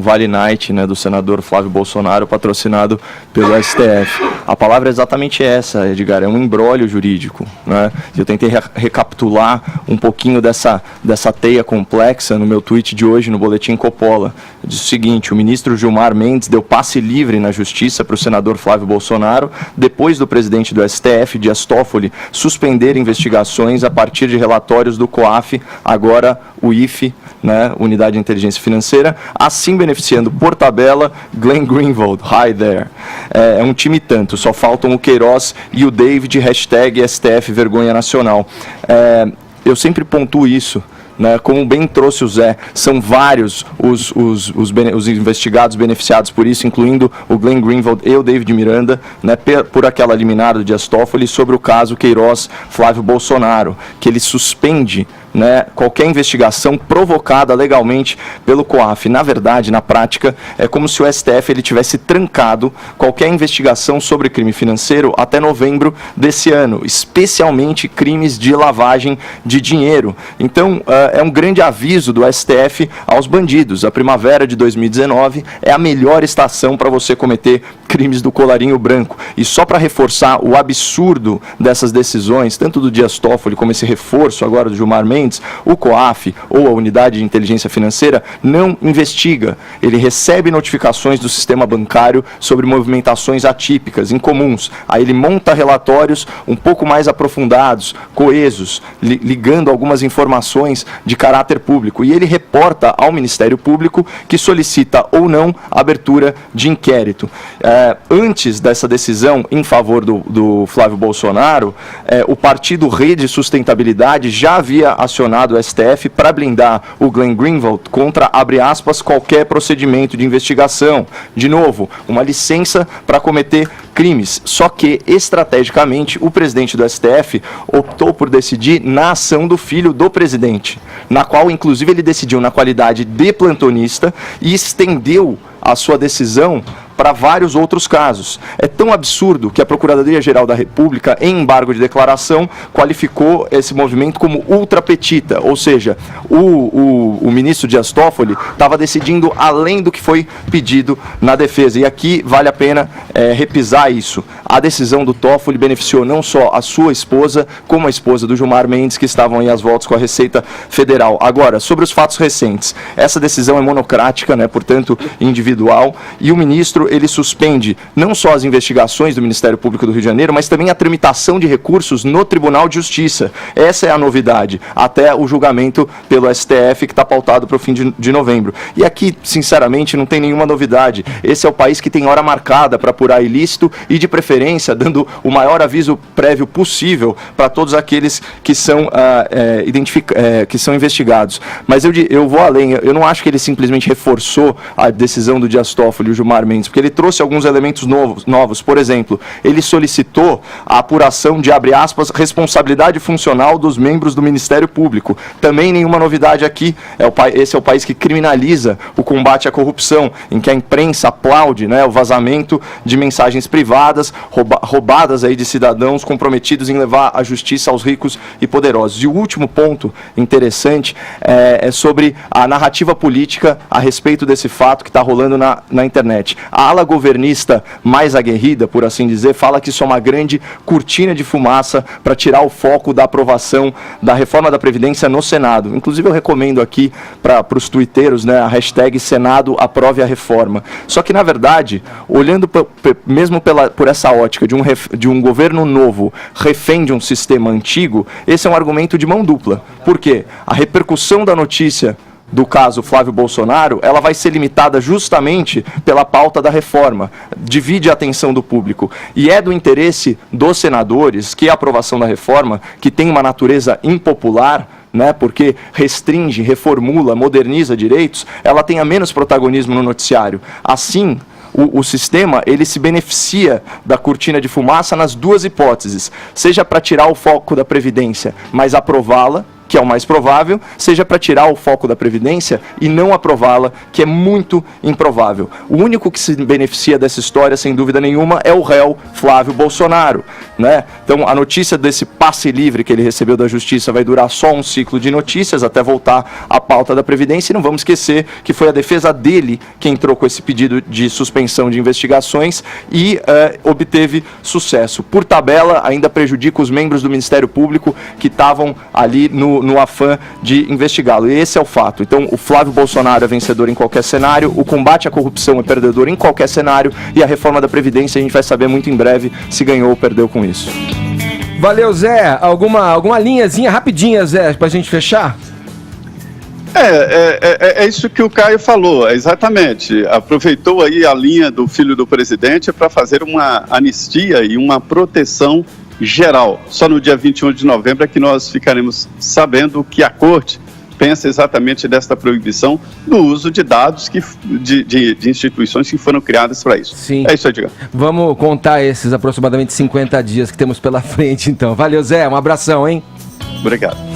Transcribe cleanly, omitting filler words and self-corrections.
Vale Night, né, do senador Flávio Bolsonaro, patrocinado pelo STF. A palavra é exatamente essa, Edgar, é um imbróglio jurídico, né? Eu tentei recapitular um pouquinho dessa teia complexa no meu tweet de hoje, no Boletim Coppola. Diz o seguinte: o ministro Gilmar Mendes deu passe livre na justiça para o senador Flávio Bolsonaro, depois do presidente do STF, Dias Toffoli, suspender investigações a partir de relatórios do COAF, agora o IFE, né, Unidade de Inteligência Financeira, assim beneficiando por tabela Glenn Greenwald, hi there. É um time tanto, só faltam o Queiroz e o David, hashtag STF Vergonha Nacional. Eu sempre pontuo isso, né, como bem trouxe o Zé, são vários os investigados beneficiados por isso, incluindo o Glenn Greenwald e o David Miranda, né, por aquela liminar do Dias Toffoli sobre o caso Queiroz-Flávio Bolsonaro, que ele suspende, né, qualquer investigação provocada legalmente pelo COAF. Na verdade, na prática, é como se o STF ele tivesse trancado qualquer investigação sobre crime financeiro até novembro desse ano, especialmente crimes de lavagem de dinheiro. Então, é um grande aviso do STF aos bandidos. A primavera de 2019 é a melhor estação para você cometer crimes do colarinho branco. E só para reforçar o absurdo dessas decisões, tanto do Dias Toffoli como esse reforço agora do Gilmar Mendes, o COAF, ou a Unidade de Inteligência Financeira, não investiga. Ele recebe notificações do sistema bancário sobre movimentações atípicas, incomuns. Aí ele monta relatórios um pouco mais aprofundados, coesos, ligando algumas informações de caráter público. E ele reporta ao Ministério Público, que solicita ou não a abertura de inquérito. Antes dessa decisão em favor do Flávio Bolsonaro, o partido Rede Sustentabilidade já havia acionado o STF para blindar o Glenn Greenwald contra, abre aspas, qualquer procedimento de investigação. De novo, uma licença para cometer crimes. Só que, estrategicamente, o presidente do STF optou por decidir na ação do filho do presidente, na qual, inclusive, ele decidiu na qualidade de plantonista e estendeu a sua decisão para vários outros casos. É tão absurdo que a Procuradoria-Geral da República, em embargo de declaração, qualificou esse movimento como ultrapetita, ou seja, o ministro Dias Toffoli estava decidindo além do que foi pedido na defesa. E aqui vale a pena repisar isso. A decisão do Toffoli beneficiou não só a sua esposa, como a esposa do Gilmar Mendes, que estavam aí às voltas com a Receita Federal. Agora, sobre os fatos recentes, essa decisão é monocrática, né, portanto, individual, e o ministro ele suspende não só as investigações do Ministério Público do Rio de Janeiro, mas também a tramitação de recursos no Tribunal de Justiça. Essa é a novidade, até o julgamento pelo STF, que está pautado para o fim de novembro. E aqui, sinceramente, não tem nenhuma novidade. Esse é o país que tem hora marcada para apurar ilícito e, de preferência, dando o maior aviso prévio possível para todos aqueles que são, que são investigados. Mas eu vou além, eu não acho que ele simplesmente reforçou a decisão do Dias Toffoli e o Gilmar Mendes, porque ele trouxe alguns elementos novos. Por exemplo, ele solicitou a apuração de, abre aspas, responsabilidade funcional dos membros do Ministério Público. Também nenhuma novidade aqui. Esse é o país que criminaliza o combate à corrupção, em que a imprensa aplaude, né, o vazamento de mensagens privadas, roubadas aí de cidadãos comprometidos em levar a justiça aos ricos e poderosos. E o último ponto interessante é sobre a narrativa política a respeito desse fato que está rolando na internet. A ala governista mais aguerrida, por assim dizer, fala que isso é uma grande cortina de fumaça para tirar o foco da aprovação da reforma da Previdência no Senado. Inclusive, eu recomendo aqui para os tuiteiros, né, a hashtag Senado aprove a reforma. Só que, na verdade, olhando mesmo por essa ótica de um governo novo refém de um sistema antigo, esse é um argumento de mão dupla. Por quê? A repercussão da notícia do caso Flávio Bolsonaro, ela vai ser limitada justamente pela pauta da reforma, divide a atenção do público, e é do interesse dos senadores que a aprovação da reforma, que tem uma natureza impopular, né, porque restringe, reformula, moderniza direitos, ela tenha menos protagonismo no noticiário. Assim, o sistema ele se beneficia da cortina de fumaça nas duas hipóteses, seja para tirar o foco da Previdência, mas aprová-la, que é o mais provável, seja para tirar o foco da Previdência e não aprová-la, que é muito improvável. O único que se beneficia dessa história, sem dúvida nenhuma, é o réu Flávio Bolsonaro, né? Então, a notícia desse passe livre que ele recebeu da Justiça vai durar só um ciclo de notícias, até voltar à pauta da Previdência, e não vamos esquecer que foi a defesa dele que entrou com esse pedido de suspensão de investigações e obteve sucesso. Por tabela, ainda prejudica os membros do Ministério Público que estavam ali no afã de investigá-lo. E esse é o fato. Então, o Flávio Bolsonaro é vencedor em qualquer cenário, o combate à corrupção é perdedor em qualquer cenário, e a reforma da Previdência a gente vai saber muito em breve se ganhou ou perdeu com isso. Valeu, Zé. Alguma linhazinha rapidinha, Zé, pra gente fechar? É isso que o Caio falou, exatamente. Aproveitou aí a linha do filho do presidente para fazer uma anistia e uma proteção geral. Só no dia 21 de novembro é que nós ficaremos sabendo que a Corte pensa exatamente desta proibição do uso de dados de instituições que foram criadas para isso. Sim. É isso aí, Diego. Vamos contar esses aproximadamente 50 dias que temos pela frente, então. Valeu, Zé. Um abração, hein? Obrigado.